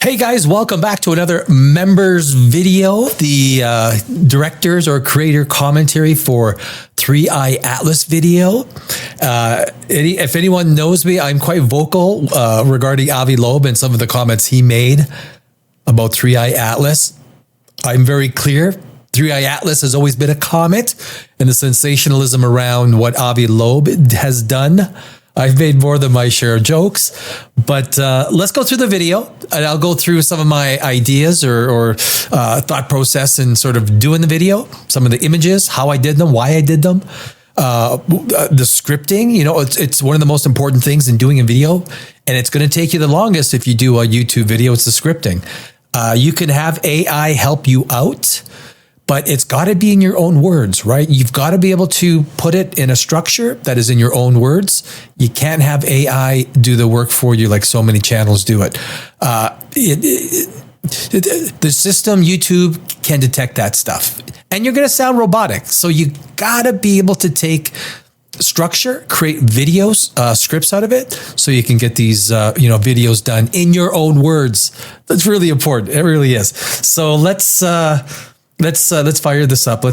Hey guys, welcome back to another members video, the directors or creator commentary for 3IAtlas video. If anyone knows me, I'm quite vocal regarding Avi Loeb and some of the comments he made about 3IAtlas. I'm very clear. 3IAtlas has always been a comet, and the sensationalism around what Avi Loeb has done, I've made more than my share of jokes, but let's go through the video, and I'll go through some of my ideas or thought process in sort of doing the video, some of the images, how I did them, why I did them, the scripting. You know, it's one of the most important things in doing a video, and it's going to take you the longest if you do a YouTube video. It's the scripting. You can have AI help you out, but it's got to be in your own words, right? You've got to be able to put it in a structure that is in your own words. You can't have AI do the work for you like so many channels do it. The system, YouTube, can detect that stuff. And you're going to sound robotic. So you got to be able to take structure, create videos, scripts out of it, so you can get these videos done in your own words. That's really important. It really is. So let's fire this up.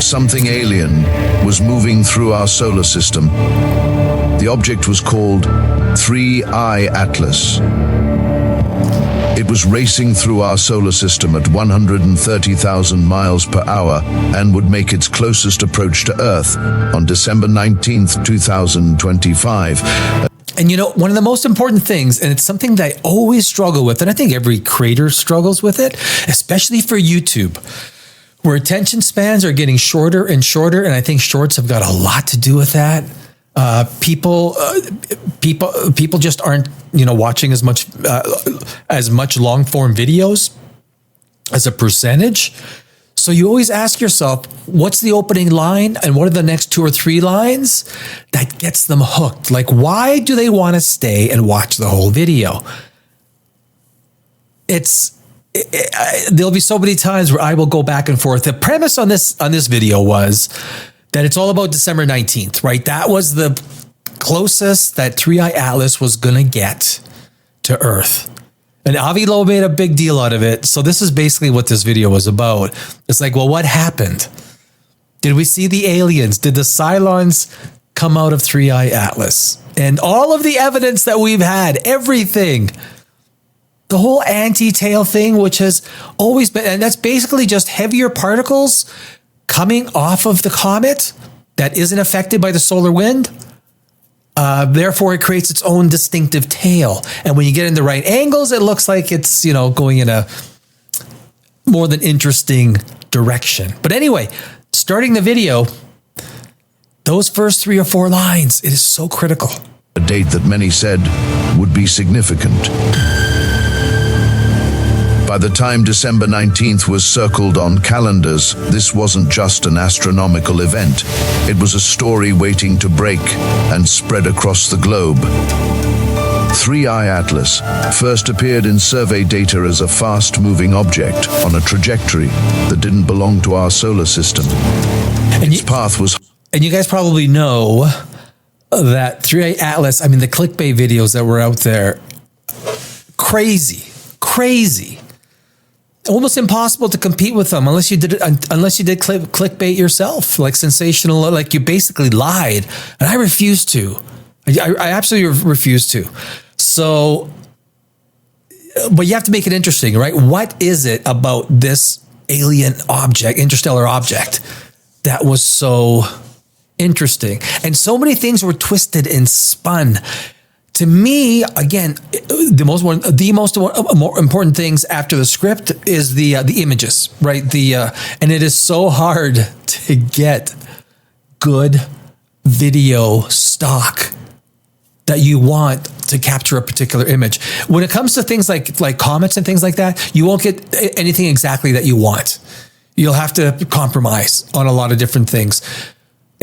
Something alien was moving through our solar system. The object was called 3IAtlas. It was racing through our solar system at 130,000 miles per hour and would make its closest approach to Earth on December 19th, 2025. And you know, one of the most important things, and it's something that I always struggle with, and I think every creator struggles with it, especially for YouTube, where attention spans are getting shorter and shorter, and I think shorts have got a lot to do with that. People just aren't, watching as much long form videos as a percentage. So you always ask yourself, what's the opening line and what are the next 2 or 3 lines that gets them hooked? Like, why do they want to stay and watch the whole video? There'll be so many times where I will go back and forth. The premise on this video was that it's all about December 19th, right? That was the closest that 3IAtlas was going to get to Earth. And Avi Loeb made a big deal out of it. So this is basically what this video was about. It's like, well, what happened? Did we see the aliens? Did the Cylons come out of 3IAtlas? And all of the evidence that we've had, everything, the whole anti-tail thing, which has always been, and that's basically just heavier particles coming off of the comet that isn't affected by the solar wind. Therefore, it creates its own distinctive tail. And when you get in the right angles, it looks like it's, going in a more than interesting direction. But anyway, starting the video, those first 3 or 4 lines, it is so critical. A date that many said would be significant. By the time December 19th was circled on calendars, this wasn't just an astronomical event. It was a story waiting to break and spread across the globe. 3IAtlas first appeared in survey data as a fast-moving object on a trajectory that didn't belong to our solar system. Its path was... And you guys probably know that 3IAtlas, the clickbait videos that were out there, crazy. Almost impossible to compete with them unless you did clickbait yourself, like sensational, like you basically lied. And I refuse to. I absolutely refuse to. So, but you have to make it interesting, right? What is it about this alien object, interstellar object, that was so interesting? And so many things were twisted and spun. To me, again, the most important things after the script is the images, right? And it is so hard to get good video stock that you want to capture a particular image. When it comes to things like comets and things like that, you won't get anything exactly that you want. You'll have to compromise on a lot of different things.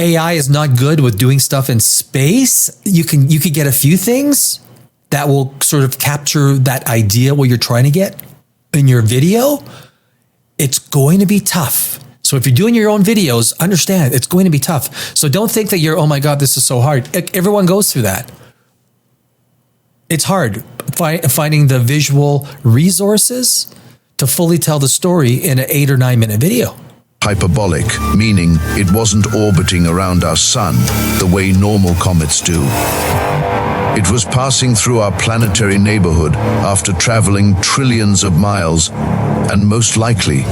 AI is not good with doing stuff in space. You could get a few things that will sort of capture that idea what you're trying to get in your video. It's going to be tough. So if you're doing your own videos, understand it's going to be tough. So don't think that oh my God, this is so hard. Everyone goes through that. it's hard finding the visual resources to fully tell the story in an 8 or 9 minute video. Hyperbolic, meaning it wasn't orbiting around our sun the way normal comets do. It was passing through our planetary neighborhood after traveling trillions of miles and most likely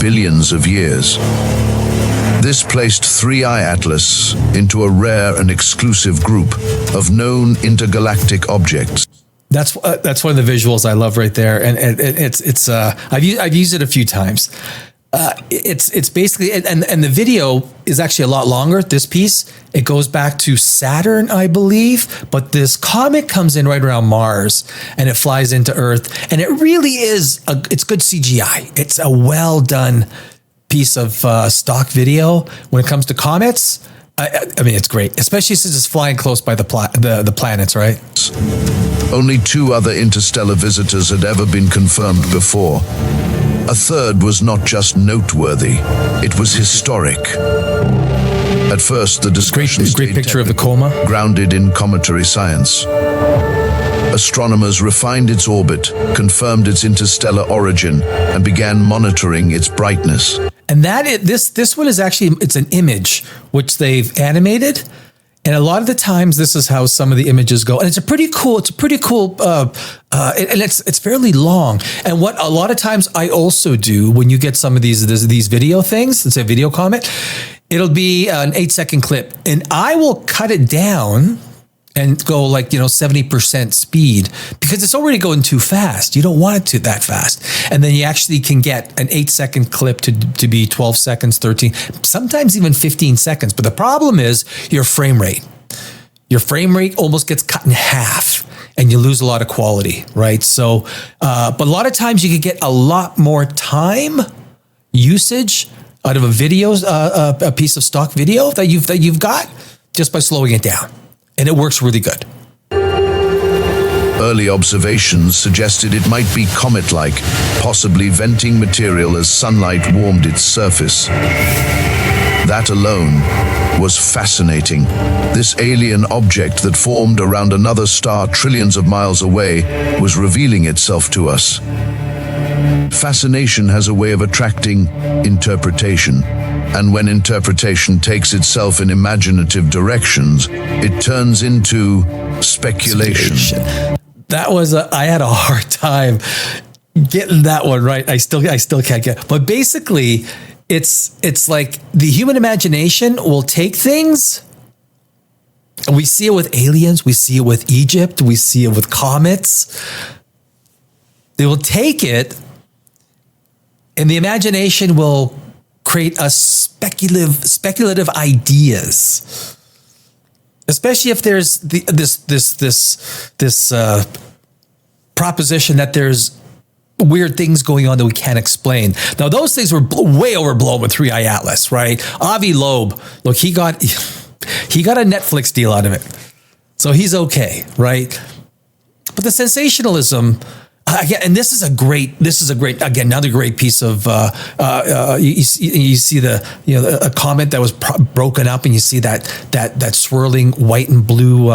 billions of years. This placed 3IAtlas into a rare and exclusive group of known intergalactic objects. That's one of the visuals I love right there, and it's I've used it a few times. It's basically, and the video is actually a lot longer. This piece, it goes back to Saturn, I believe, but this comet comes in right around Mars and it flies into Earth, and it really is it's good CGI. It's a well done piece of stock video when it comes to comets. I mean, it's great, especially since it's flying close by the planets, right? Only 2 other interstellar visitors had ever been confirmed before. A third was not just noteworthy, it was historic. At first, the discussion great picture of the coma, grounded in cometary science. Astronomers refined its orbit, confirmed its interstellar origin, and began monitoring its brightness. And this one is actually, it's an image which they've animated. And a lot of the times, this is how some of the images go, and it's pretty cool, and it's fairly long. And what a lot of times I also do when you get some of these video things, it's a video comment, it'll be an 8-second clip, and I will cut it down and go 70% speed, because it's already going too fast. You don't want it to that fast. And then you actually can get an 8-second clip to be 12 seconds, 13, sometimes even 15 seconds. But the problem is your frame rate. Your frame rate almost gets cut in half and you lose a lot of quality, right? So, but a lot of times you can get a lot more time usage out of a video, a piece of stock video that you've got, just by slowing it down. And it works really good. Early observations suggested it might be comet-like, possibly venting material as sunlight warmed its surface. That alone was fascinating. This alien object that formed around another star trillions of miles away was revealing itself to us. Fascination has a way of attracting interpretation. And when interpretation takes itself in imaginative directions, it turns into speculation. That was I had a hard time getting that one right. I still can't get. But basically, it's like the human imagination will take things, and we see it with aliens, we see it with Egypt, we see it with comets. They will take it, and the imagination will create a speculative ideas, especially if there's this proposition that there's weird things going on that we can't explain. Now, those things were way overblown with 3IAtlas, right? Avi Loeb, look, he got a Netflix deal out of it, so he's okay, right? But the sensationalism. Again, and this is a great, again, another great piece of, you see a comet that was broken up, and you see that swirling white and blue,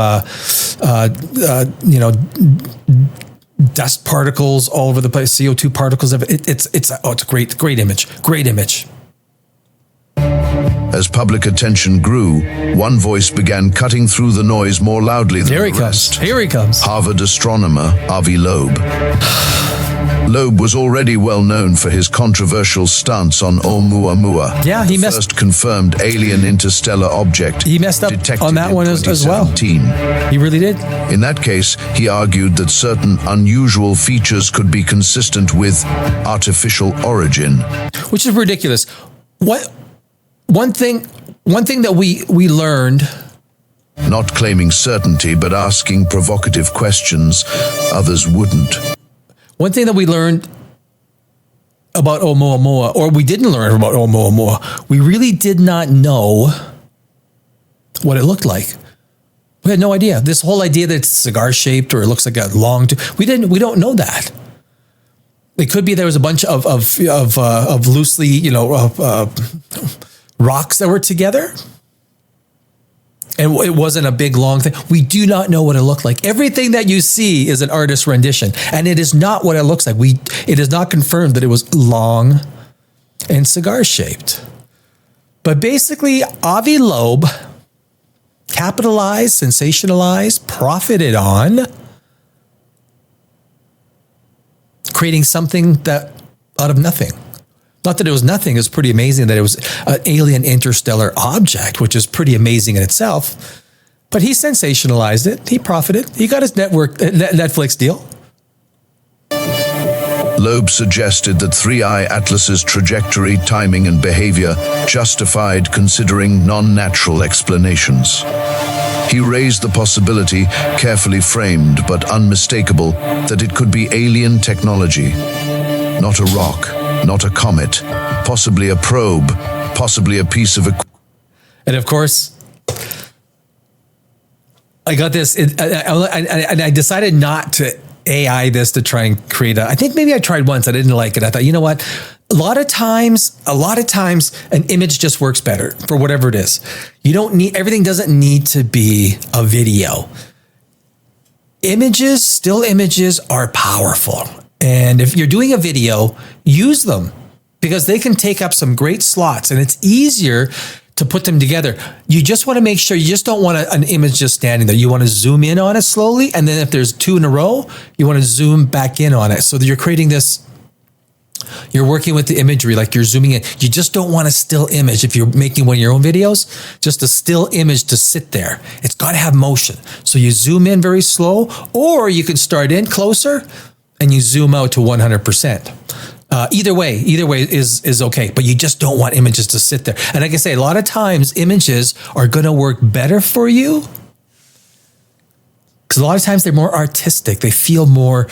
dust particles all over the place, CO2 particles. It's a great image. As public attention grew, one voice began cutting through the noise more loudly than the rest. Here he comes. Harvard astronomer Avi Loeb. Loeb was already well known for his controversial stance on Oumuamua. Yeah, he messed. First confirmed alien interstellar object. He messed up on that one as well. He really did. In that case, he argued that certain unusual features could be consistent with artificial origin, which is ridiculous. One thing that we learned, not claiming certainty but asking provocative questions others wouldn't. One thing that we learned about Oumuamua, or we didn't learn about Oumuamua, we really did not know what it looked like. We had no idea. This whole idea that it's cigar shaped or it looks like a long, we don't know that. It could be there was a bunch of loosely, rocks that were together. And it wasn't a big, long thing. We do not know what it looked like. Everything that you see is an artist's rendition. And it is not what it looks like. It is not confirmed that it was long and cigar-shaped. But basically, Avi Loeb capitalized, sensationalized, profited on creating something that out of nothing. Not that it was nothing. It was pretty amazing that it was an alien interstellar object, which is pretty amazing in itself. But he sensationalized it. He profited. He got his Netflix deal. Loeb suggested that 3IAtlas's trajectory, timing, and behavior justified considering non-natural explanations. He raised the possibility, carefully framed but unmistakable, that it could be alien technology. Not a rock, not a comet, possibly a probe, possibly a piece of equipment. And of course, I got this, and I decided not to AI this to try and create I think maybe I tried once, I didn't like it. I thought, you know what? A lot of times, an image just works better for whatever it is. Everything doesn't need to be a video. Still images are powerful. And if you're doing a video, use them because they can take up some great slots and it's easier to put them together. You just want to make sure you just don't want an image just standing there. You want to zoom in on it slowly. And then if there's two in a row, you want to zoom back in on it. So that you're creating this, you're working with the imagery, like you're zooming in. You just don't want a still image. If you're making one of your own videos, just a still image to sit there. It's got to have motion. So you zoom in very slow, or you can start in closer and you zoom out to 100%. Either way is okay, but you just don't want images to sit there. And like I say, a lot of times images are going to work better for you because a lot of times they're more artistic. They feel more,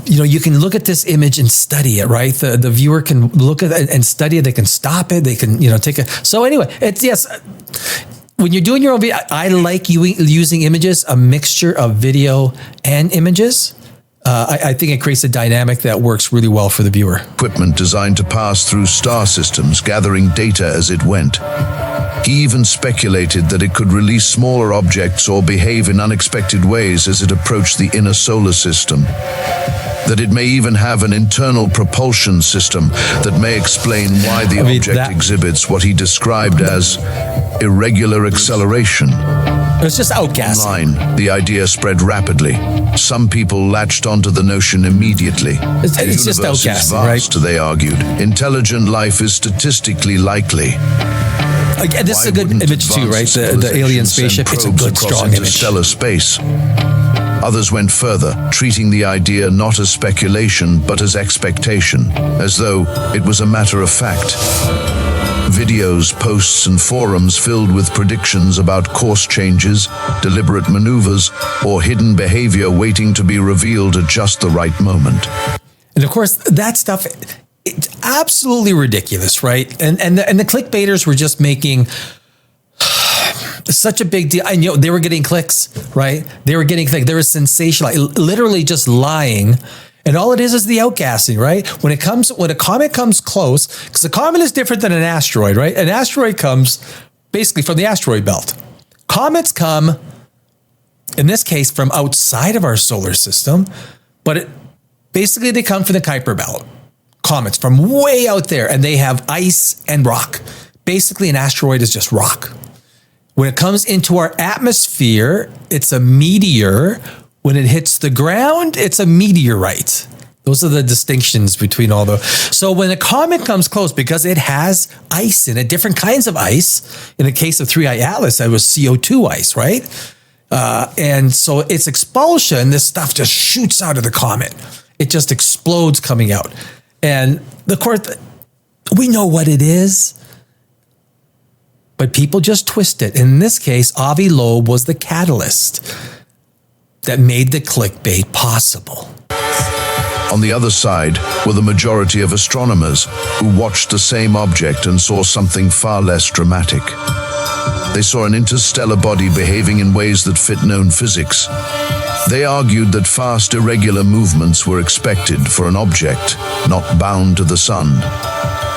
you can look at this image and study it, right? The viewer can look at it and study it. They can stop it. They can, take it. So anyway, when you're doing your own video, I like using images, a mixture of video and images. I think it creates a dynamic that works really well for the viewer. Equipment designed to pass through star systems, gathering data as it went. He even speculated that it could release smaller objects or behave in unexpected ways as it approached the inner solar system. That it may even have an internal propulsion system that may explain why the object exhibits what he described as irregular acceleration. It's just outgassing. Online, the idea spread rapidly. Some people latched onto the notion immediately. It's just outgassing, vast, right? They argued. Intelligent life is statistically likely. This is a good image too, right? The alien spaceship. It's a good, strong image. Interstellar space. Others went further, treating the idea not as speculation, but as expectation, as though it was a matter of fact. Videos, posts, and forums filled with predictions about course changes, deliberate maneuvers, or hidden behavior waiting to be revealed at just the right moment. And of course, that stuff, it's absolutely ridiculous, right? And the clickbaiters were just making such a big deal. I know they were getting clicks, right? They were getting clicks. They were sensational, literally just lying. And all it is the outgassing, right? When a comet comes close, because a comet is different than an asteroid, right? An asteroid comes basically from the asteroid belt. Comets come, in this case, from outside of our solar system, but basically they come from the Kuiper belt. Comets from way out there, and they have ice and rock. Basically, an asteroid is just rock. When it comes into our atmosphere, it's a meteor. When it hits the ground, it's a meteorite. Those are the distinctions between all those. So when a comet comes close, because it has ice in it, different kinds of ice. In the case of 3IAtlas, it was CO2 ice, right? And so its expulsion, this stuff just shoots out of the comet. It just explodes coming out. And of course, we know what it is, but people just twist it. In this case, Avi Loeb was the catalyst that made the clickbait possible. On the other side were the majority of astronomers who watched the same object and saw something far less dramatic. They saw an interstellar body behaving in ways that fit known physics. They argued that fast, irregular movements were expected for an object not bound to the sun.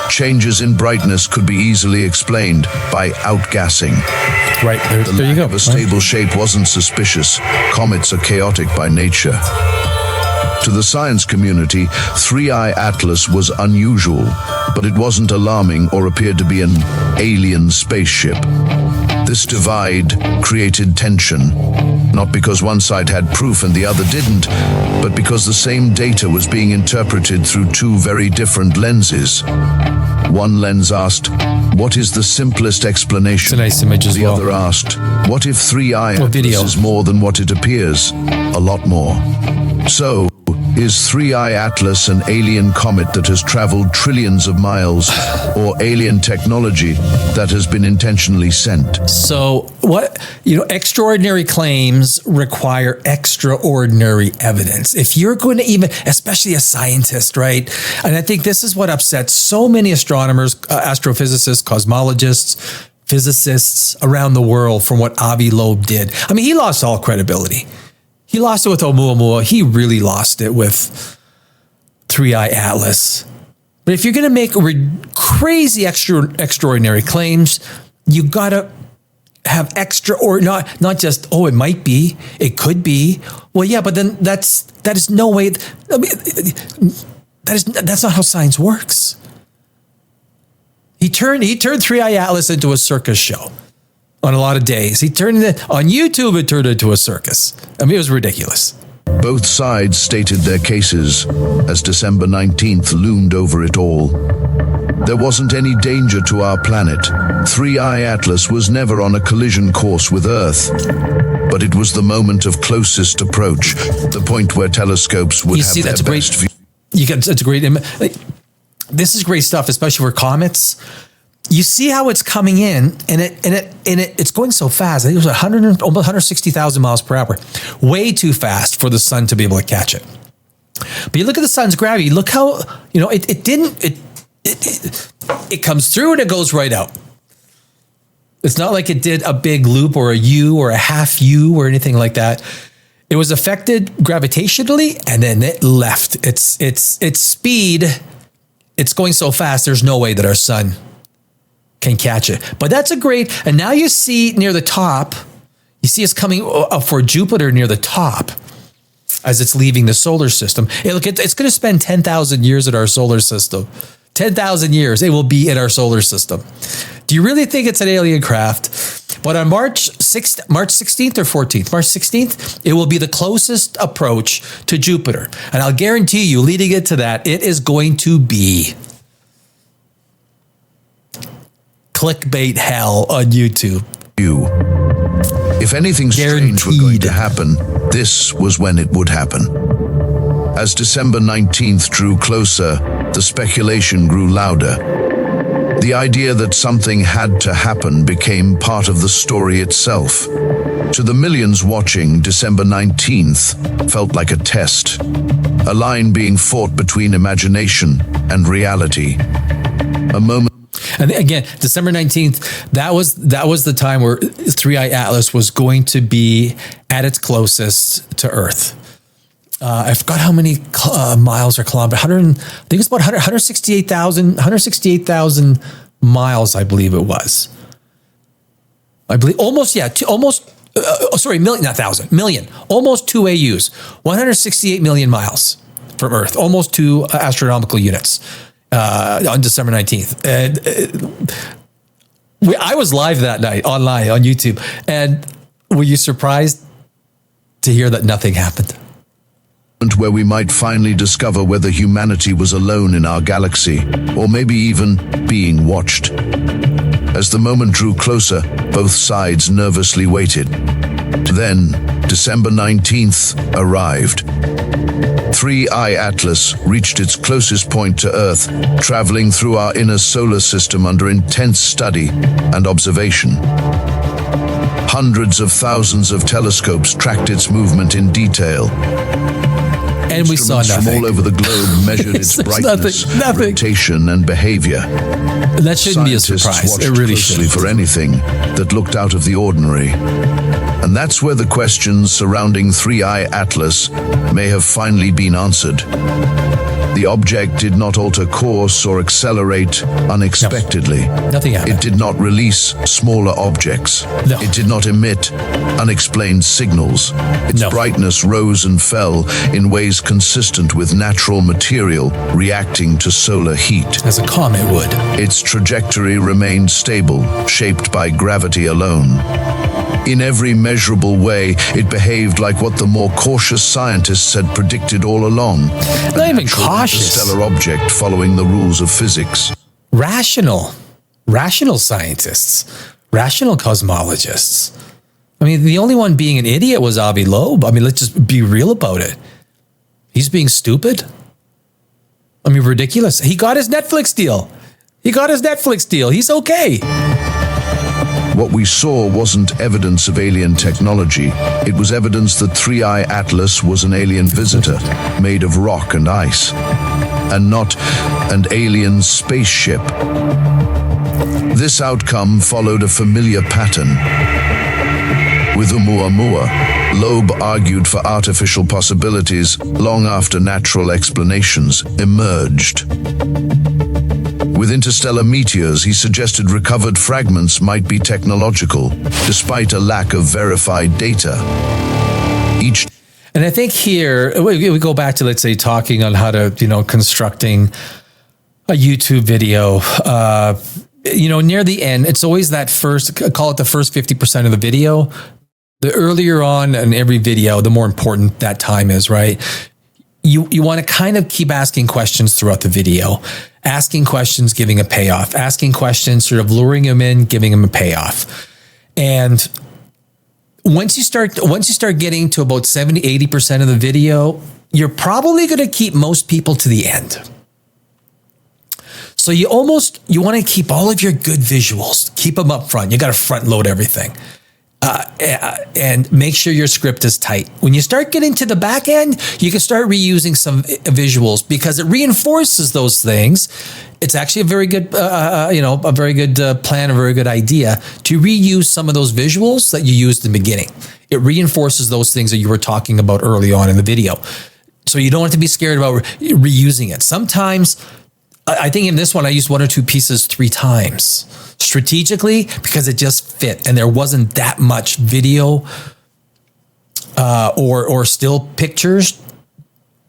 Changes in brightness could be easily explained by outgassing. Right, there you go. Of a stable shape wasn't suspicious. Comets are chaotic by nature. To the science community, 3IAtlas was unusual, but it wasn't alarming or appeared to be an alien spaceship. This divide created tension, not because one side had proof and the other didn't, but because the same data was being interpreted through two very different lenses. One lens asked, "What is the simplest explanation?" It's a nice image as well. The other asked, "What if 3IAtlas is more than what it appears? A lot more." So, is 3IAtlas an alien comet that has traveled trillions of miles, or alien technology that has been intentionally sent? So extraordinary claims require extraordinary evidence. If you're going to even, especially a scientist, right? And I think this is what upsets so many astronomers, astrophysicists, cosmologists, physicists around the world from what Avi Loeb did. I mean, he lost all credibility. He lost it with Oumuamua. He really lost it with 3IAtlas. But if you're going to make crazy extraordinary claims, you got to have not just, oh, it might be, it could be. Well, yeah, but then that is no way. I mean, that's not how science works. He turned 3IAtlas into a circus show. On a lot of days. He turned it on YouTube, it turned into a circus. I mean, it was ridiculous. Both sides stated their cases as December 19th loomed over it all. There wasn't any danger to our planet. 3IAtlas was never on a collision course with Earth. But it was the moment of closest approach, the point where telescopes would have their best view. That's a great image. This is great stuff, especially for comets. You see how it's coming in, and it's going so fast. I think it was almost 160,000 miles per hour, way too fast for the sun to be able to catch it. But you look at the sun's gravity. Look how it comes through and it goes right out. It's not like it did a big loop or a U or a half U or anything like that. It was affected gravitationally, and then it left. Its speed. It's going so fast. There's no way that our sun can catch it. But that's a great, and now you see near the top, you see it's coming up for Jupiter near the top as it's leaving the solar system. Hey, look, it's going to spend 10,000 years in our solar system. 10,000 years, it will be in our solar system. Do you really think it's an alien craft? But on March 16th or 14th, March 16th, it will be the closest approach to Jupiter. And I'll guarantee you, leading into that, it is going to be clickbait hell on YouTube. If anything strange were going to happen, this was when it would happen. As December 19th drew closer, the speculation grew louder. The idea that something had to happen became part of the story itself. To the millions watching, December 19th felt like a test, a line being fought between imagination and reality. A moment. And again, December 19th, that was the time where 3IAtlas was going to be at its closest to Earth. I forgot how many miles or kilometers. I think it's about 168,000 miles, I believe it was. I believe almost, yeah, million, not thousand, million, almost 2 AUs, 168 million miles from Earth, almost 2 astronomical units. On December 19th. And I was live that night online on YouTube. And were you surprised to hear that nothing happened? Where we might finally discover whether humanity was alone in our galaxy, or maybe even being watched. As the moment drew closer, both sides nervously waited. Then, December 19th arrived. 3IAtlas reached its closest point to Earth, traveling through our inner solar system under intense study and observation. Hundreds of thousands of telescopes tracked its movement in detail. And we saw nothing. From all over the globe measured its brightness, rotation, and behavior. That shouldn't be a Scientists surprise. watched It really closely shouldn't. for anything that looked out of the ordinary. And that's where the questions surrounding 3IAtlas may have finally been answered. The object did not alter course or accelerate unexpectedly. Nothing happened. It did not release smaller objects. No. It did not emit unexplained signals. Its No. brightness rose and fell in ways consistent with natural material reacting to solar heat. As a comet would. Its trajectory remained stable, shaped by gravity alone. In every measurable way, it behaved like what the more cautious scientists had predicted all along. Not even cautious. A stellar object following the rules of physics. Rational scientists, rational cosmologists. I mean, the only one being an idiot was Avi Loeb. I mean, let's just be real about it. He's being stupid. I mean, ridiculous. He got his Netflix deal. He's okay. What we saw wasn't evidence of alien technology. It was evidence that 3IAtlas was an alien visitor made of rock and ice, and not an alien spaceship. This outcome followed a familiar pattern. With Oumuamua, Loeb argued for artificial possibilities long after natural explanations emerged. With interstellar meteors, he suggested recovered fragments might be technological, despite a lack of verified data. And I think here, we go back to, let's say, talking on how to, constructing a YouTube video. Near the end, it's always that call it the first 50% of the video. The earlier on in every video, the more important that time is, right? You want to kind of keep asking questions throughout the video, asking questions, giving a payoff, asking questions, sort of luring them in, giving them a payoff. And once you start getting to about 70, 80% of the video, you're probably going to keep most people to the end. So you want to keep all of your good visuals, keep them up front. You got to front load everything. And make sure your script is tight. When you start getting to the back end, you can start reusing some visuals because it reinforces those things. It's actually a very good, plan, a very good idea to reuse some of those visuals that you used in the beginning. It reinforces those things that you were talking about early on in the video. So you don't have to be scared about reusing it. Sometimes, I think in this one, I used one or two pieces 3 times strategically because it just fit and there wasn't that much video or still pictures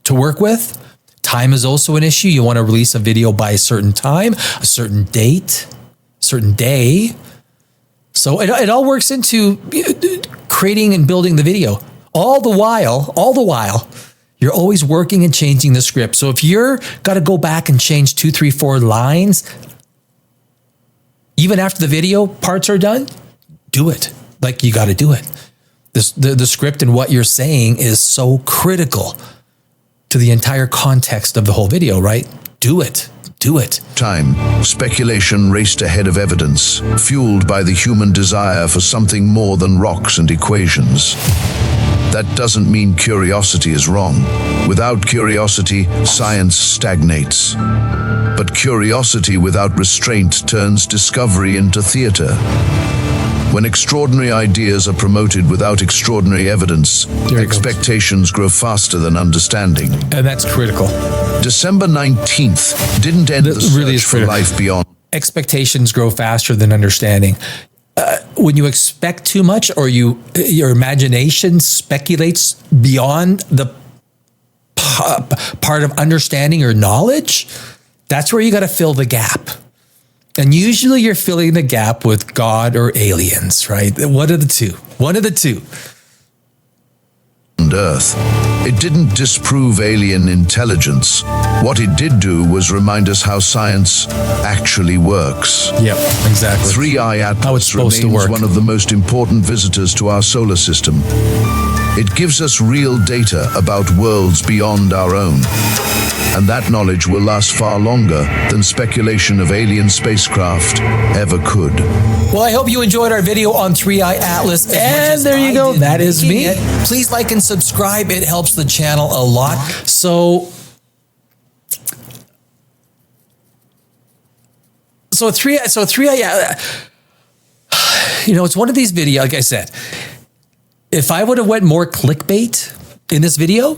to work with. Time is also an issue. You want to release a video by a certain time, a certain date, certain day. So it all works into creating and building the video. All the while, you're always working and changing the script. So if you're got to go back and change 2, 3, 4 lines, even after the video parts are done, do it. Like you got to do it. The script and what you're saying is so critical to the entire context of the whole video, right? Do it. Time, speculation raced ahead of evidence, fueled by the human desire for something more than rocks and equations. That doesn't mean curiosity is wrong. Without curiosity, science stagnates. But curiosity without restraint turns discovery into theater. When extraordinary ideas are promoted without extraordinary evidence, expectations grow faster than understanding. And that's critical. December 19th didn't end the search for life beyond. Expectations grow faster than understanding. When you expect too much or your imagination speculates beyond the part of understanding or knowledge, that's where you got to fill the gap. And usually you're filling the gap with God or aliens, right? One of the two. Earth. It didn't disprove alien intelligence. What it did do was remind us how science actually works. Yep, exactly. 3IAtlas remains one of the most important visitors to our solar system. It gives us real data about worlds beyond our own. And that knowledge will last far longer than speculation of alien spacecraft ever could. Well, I hope you enjoyed our video on 3IAtlas. And there you go. That is me. Please like and subscribe. It helps the channel a lot. So yeah, it's one of these videos, like I said, if I would have went more clickbait in this video,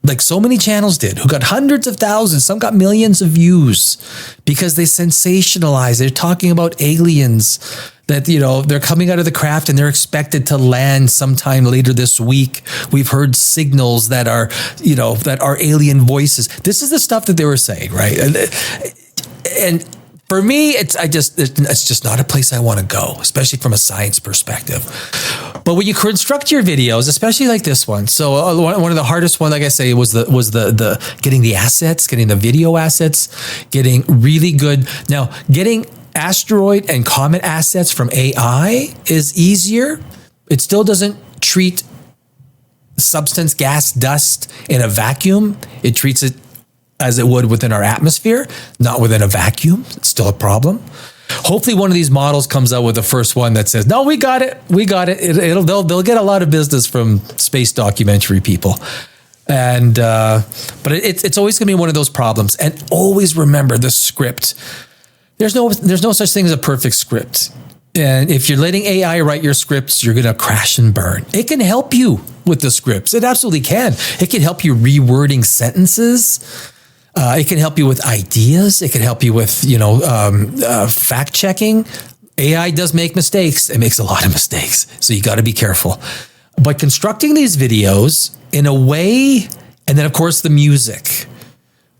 like so many channels did, who got hundreds of thousands, some got millions of views because they sensationalize. They're talking about aliens that, they're coming out of the craft and they're expected to land sometime later this week. We've heard signals that are, that are alien voices. This is the stuff that they were saying, right? And for me, it's just not a place I want to go, especially from a science perspective. But when you construct your videos, especially like this one, so one of the hardest one, like I say, was the getting the assets, getting the video assets, getting really good. Now, getting asteroid and comet assets from AI is easier. It still doesn't treat substance, gas, dust in a vacuum. It treats it as it would within our atmosphere, not within a vacuum. It's still a problem. Hopefully one of these models comes out with the first one that says, no, we got it. They'll get a lot of business from space documentary people. And, but it's always gonna be one of those problems. And always remember the script. There's no such thing as a perfect script. And if you're letting AI write your scripts, you're going to crash and burn. It can help you with the scripts. It absolutely can. It can help you rewording sentences. It can help you with ideas. It can help you with, fact checking. AI does make mistakes. It makes a lot of mistakes. So you got to be careful. But constructing these videos in a way, and then of course the music.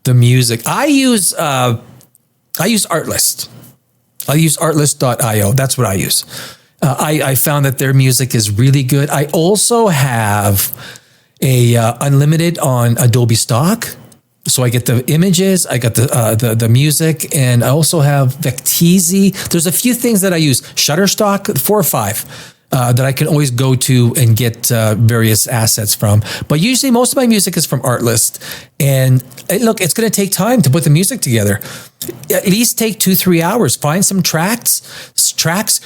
I use Artlist. I use artlist.io. That's what I use. I found that their music is really good. I also have a unlimited on Adobe Stock. So I get the images, I got the music, and I also have Vecteezy. There's a few things that I use. Shutterstock, 4 or 5. That I can always go to and get various assets from. But usually most of my music is from Artlist. And look, it's going to take time to put the music together. At least take 2-3 hours. Find some tracks.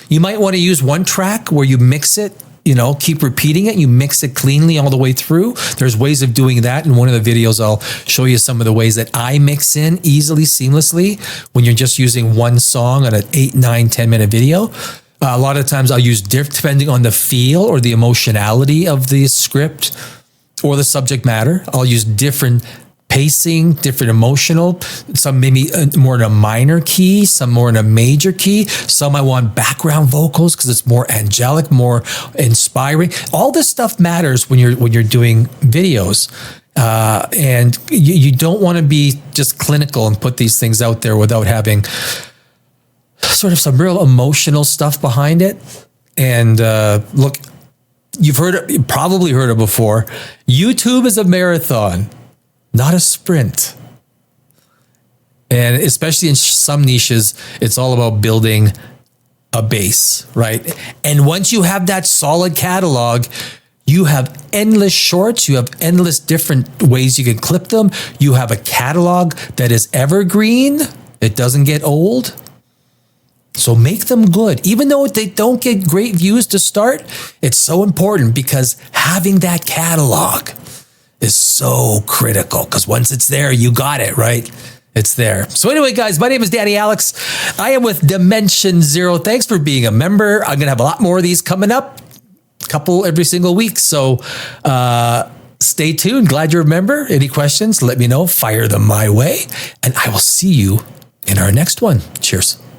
You might want to use one track where you mix it, keep repeating it. You mix it cleanly all the way through. There's ways of doing that. In one of the videos, I'll show you some of the ways that I mix in easily, seamlessly when you're just using one song on an 8, 9, 10-minute video. A lot of times I'll use depending on the feel or the emotionality of the script or the subject matter. I'll use different pacing, different emotional, some maybe more in a minor key, some more in a major key. Some I want background vocals because it's more angelic, more inspiring. All this stuff matters when you're doing videos. And you don't want to be just clinical and put these things out there without having sort of some real emotional stuff behind it. And look, you've probably heard it before. YouTube is a marathon, not a sprint. And especially in some niches, it's all about building a base, right? And once you have that solid catalog, you have endless shorts, you have endless different ways you can clip them. You have a catalog that is evergreen. It doesn't get old. So make them good. Even though they don't get great views to start, it's so important because having that catalog is so critical because once it's there, you got it, right? It's there. So anyway, guys, my name is Danny Alex. I am with Dimension Zero. Thanks for being a member. I'm going to have a lot more of these coming up, a couple every single week. So stay tuned. Glad you're a member. Any questions, let me know. Fire them my way. And I will see you in our next one. Cheers.